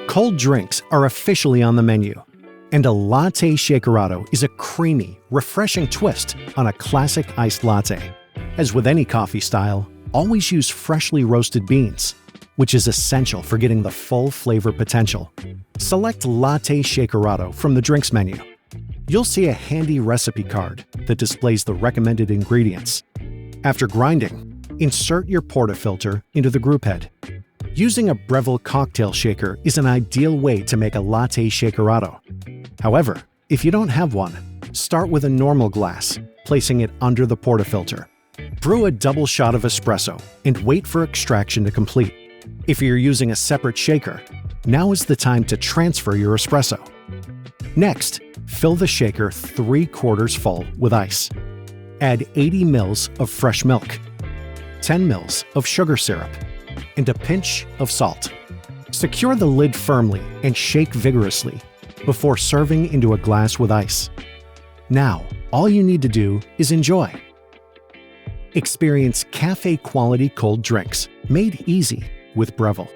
Cold drinks are officially on the menu, and a Latte Shakerato is a creamy, refreshing twist on a classic iced latte. As with any coffee style, always use freshly roasted beans, which is essential for getting the full flavor potential. Select Latte Shakerato from the drinks menu. You'll see a handy recipe card that displays the recommended ingredients. After grinding, insert your portafilter into the group head. Using a Breville Cocktail Shaker is an ideal way to make a Latte Shakerato. However, if you don't have one, start with a normal glass, placing it under the portafilter. Brew a double shot of espresso and wait for extraction to complete. If you're using a separate shaker, now is the time to transfer your espresso. Next, fill the shaker 3/4 full with ice. Add 80 ml of fresh milk, 10 ml of sugar syrup, and a pinch of salt. Secure the lid firmly and shake vigorously before serving into a glass with ice. Now, all you need to do is enjoy. Experience cafe-quality cold drinks made easy with Breville.